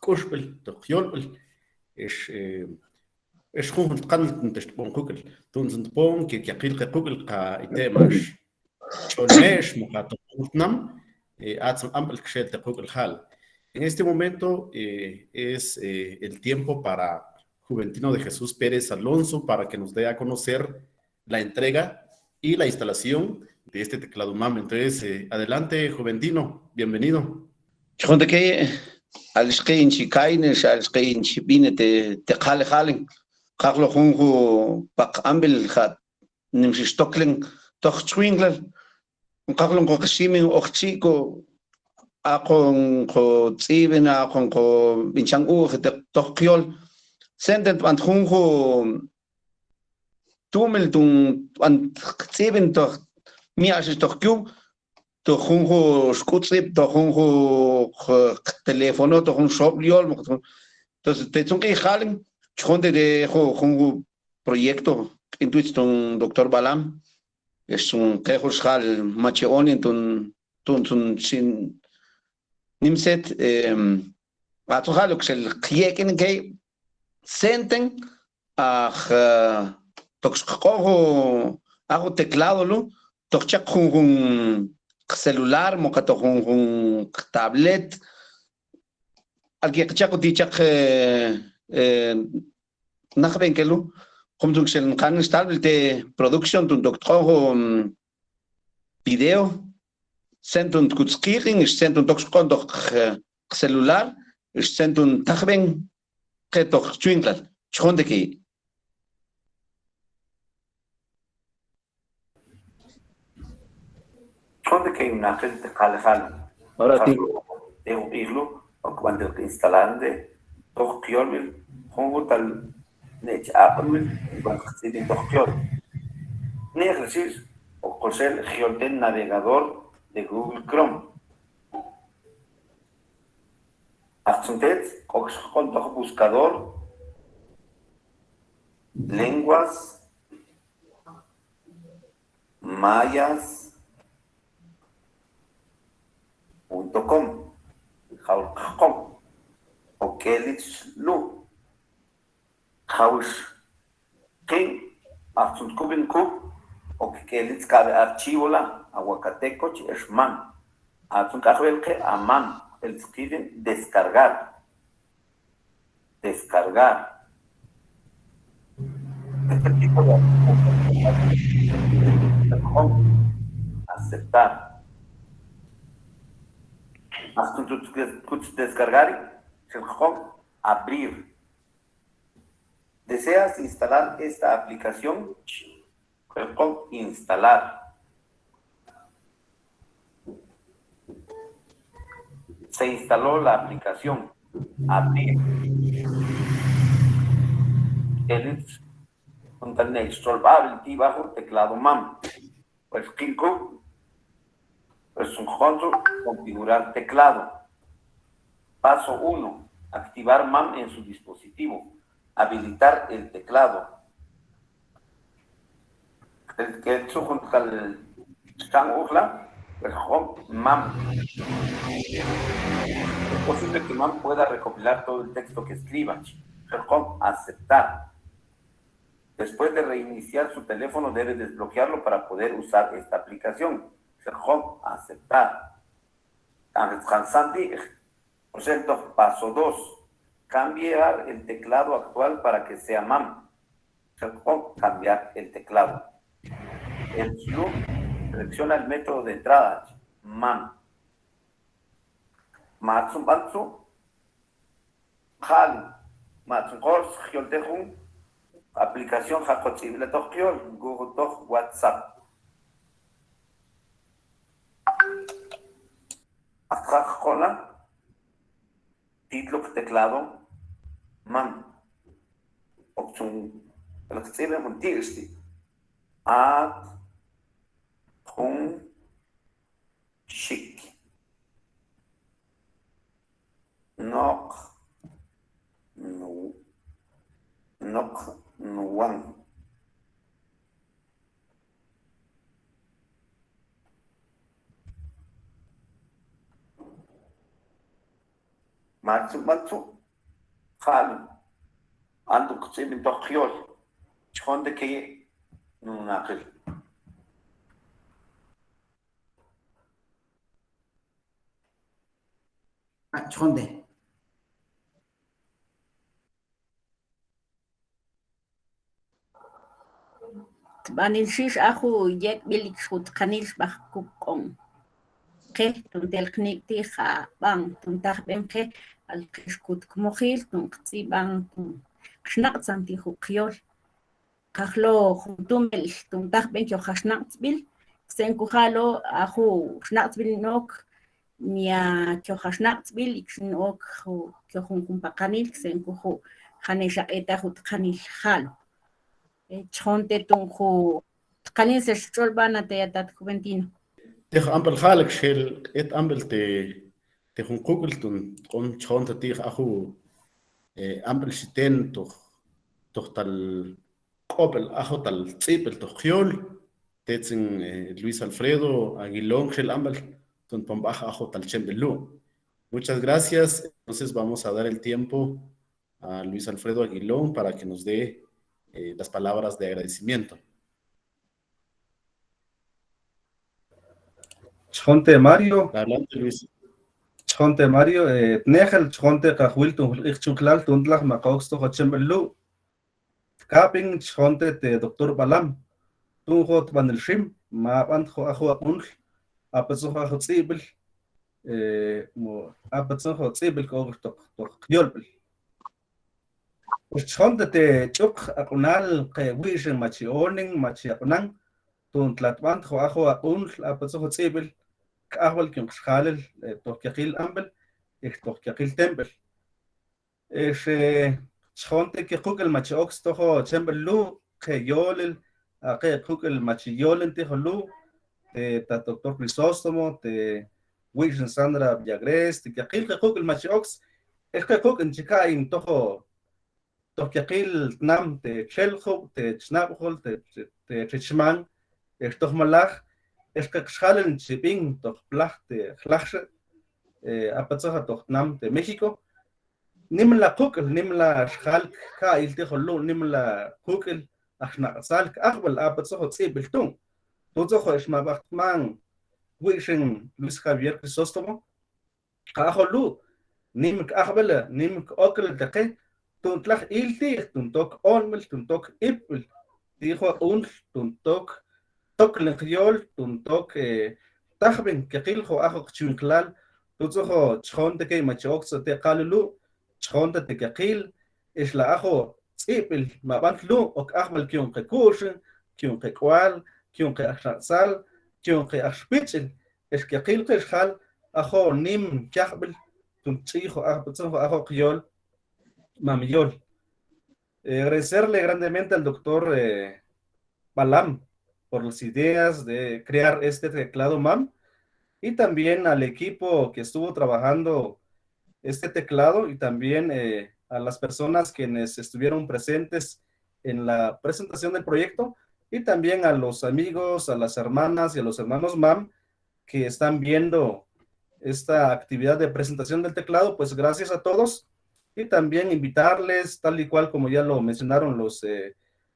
kushbel to yolbel es hun qanlt tun bon kugel tun sind bon ke yakil kugel qa itemash cholmesh muqato utnam atzam ampel shel te kugel hal. En este momento es el tiempo para Juventino de Jesús Pérez Alonso para que nos dé a conocer la entrega y la instalación de este teclado MAM. Entonces, adelante, Juventino, bienvenido.
Chonde que al skein chikaines al skein chibine te khale khalen khaklo khungu pak ambel khat nim stokling toch swingler khaklo ko kasimin ochchiko akon ko tsiben akon ko binchangu toch kyol senden an khungu tumel tun an tsiben toch mi as toch kyu to junjo skutzip to junjo teléfono to junjo sopliol entonces te son que jalen chonde de junjo proyecto intuition doctor Balam es un quejos jal macheoni tun sin nimset atohalo que el kieken que senten a toxcojo hago teclado lo tochak junjo celular mokato con tablet alguien que chaco dichak nakhben kelu como que el canal estable de producción de un doctor video sentun kutskiring sentun toxkon doch celular sentun takhben que toch chwinglar chonde que
¿Dónde que hay una gente calejal?
ahora sí
De un iglo, o cuando te instalan de Tokyo, Hongo tal, Nech Apple, cuando se tiene Tokyo. Ni ejercicio, o coser el navegador de Google Chrome. Asuntet, o con buscador, lenguas, mayas, .com, .com, o Kelits Lu, Haus, King, Asun Kubin Kub, o Kelits cabe archivo la, aguacateco, Cheshman, Asun Kahvel que aman, el escriben descargar, descargar. Este tipo de aceptar. Hasta tu descargar, abrir. ¿Deseas instalar esta aplicación? Instalar. Se instaló la aplicación. Abrir. El extrolvable bajo teclado MAM. Pues clico. Es un control, configurar teclado. Paso 1. Activar MAM en su dispositivo. Habilitar el teclado. El que junto al MAM. Es posible que MAM pueda recopilar todo el texto que escriba. Aceptar. Después de reiniciar su teléfono, debe desbloquearlo para poder usar esta aplicación. Aceptar. Paso 2. Cambiar el teclado actual para que sea MAM. Cambiar el teclado. El SLU selecciona el método de entrada. MAM. Matsun Batsu. Hal. Matsun Kors. Hyoltehun. Aplicación Hakotibla Tokyo. Google Doc. WhatsApp. Acá título teclado MAM opción el que se ve un texto ad un chic no one matsu hal andu kutsibin tokyol chonde ke nunaqil
chonde
Banil shish ahu yek bilik shut kanil bach kukong. Ke tuntel knik tiha bang tuntah benke al kishkut kmokhil tun qsi bang tun khnaq santi hukyol. Kahlo juntumel tuntah benke khashnaq bil sen kuhalo ahu khnaq bil nok nia kyo khashnaq bil iksin ok kyo kumpakanil sen kuhu khanisha eta hut khanil khalo. Chonte tunjo kalin se cholbana te atat juventino
Tech ambel halek shel et ambel te hun kugeltun on chonte tich ahu ambel shiten toch tal opel ahu tal tsipel toch khiol tetsin Luis Alfredo Aguilón shel ambel tun pombaj ahu tal chembelu. Muchas gracias. Entonces vamos a dar el tiempo a Luis Alfredo Aguilón para que nos dé las palabras de agradecimiento.
Chonte Mario.
Adelante, Luis.
Chonte Mario. Nehel chonte kahwiltun ichchuklal tundlach maqoxto hochembelu. Kaping chonte te Dr. Balam. Tunjot banelshim ma bantjo ajo unl. Apetso ajo tsibel. Mo apetso ajo tsibel ko to yolbel. Chonte te chuk akunal ke wishen machi orning machi akunang tun tlatwan jo ajo un apetso tsibel kahwal kyun khalel tokyakil ambel tokyakil tempel chonte ke kukel machi ox tojo chembelu ke yolel ke kukel machi yolen te holu ta Dr. Crisóstomo te wishen Sandra Villagres te kyakil ke kukel machi ox ke kuken chika in tojo Tokyakil nam te cheljo te chnabhol te chman toch malach khalen chiping toch plach te khlachse apatsaha toch nam te México nimla kukel nimla khalk ka il te kholu nimla kukel akhna salk akhbal apatsaha tsibeltung tozo ishma bachtman wishin Luis Javier Crisóstomo kholu nimk akhbal nimk okel taqe tuntlach ilti tuntok onmel tuntok ipel dijo un tuntok toklengiol tuntok tahben kekiljo ajo chunklal tuzo chonte ke machox te qalulu chonte te kekil es la ajo ipel mabantlu ok ahmal kion ke kush kion ke kwal kion ke achsal kion ke achspitzel es kekil ke khal ajo nim kahbel tunchijo ajo kiol Mamillol. Agradecerle grandemente al doctor Balam por las ideas de crear este teclado MAM y también al equipo que estuvo trabajando este teclado y también a las personas quienes estuvieron presentes en la presentación del proyecto y también a los amigos, a las hermanas y a los hermanos MAM que están viendo esta actividad de presentación del teclado. Pues gracias a todos. Y también invitarles, tal y cual como ya lo mencionaron los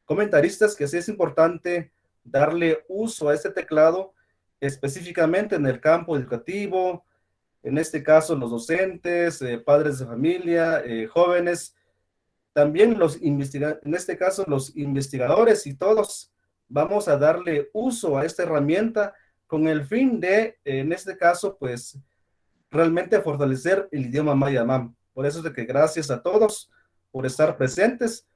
comentaristas, que sí es importante darle uso a este teclado específicamente en el campo educativo, en este caso los docentes, padres de familia, jóvenes, también en este caso los investigadores y todos vamos a darle uso a esta herramienta con el fin de, en este caso, pues realmente fortalecer el idioma maya MAM. Por eso es de que gracias a todos por estar presentes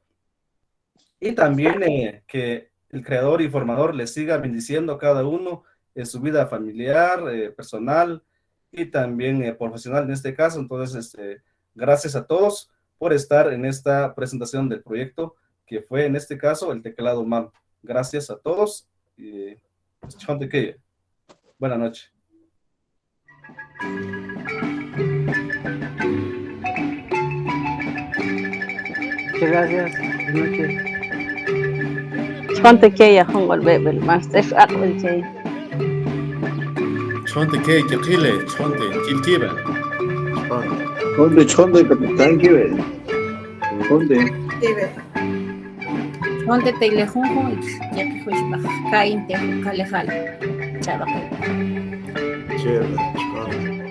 y también que el creador y formador les siga bendiciendo a cada uno en su vida familiar, personal y también profesional en este caso. Entonces, gracias a todos por estar en esta presentación del proyecto que fue en este caso el teclado MAM. Gracias a todos y buenas noches.
Muchas gracias. Buenas noches.
Chonte que ya hongol bebel master akbel che.
Chonte que chile, chonte kilkiba.
Chonde, thank you. Chonde.
Ibe.
Chonte te le junjo ya que fue caín te calejal. Chava.
Chévere, chonde.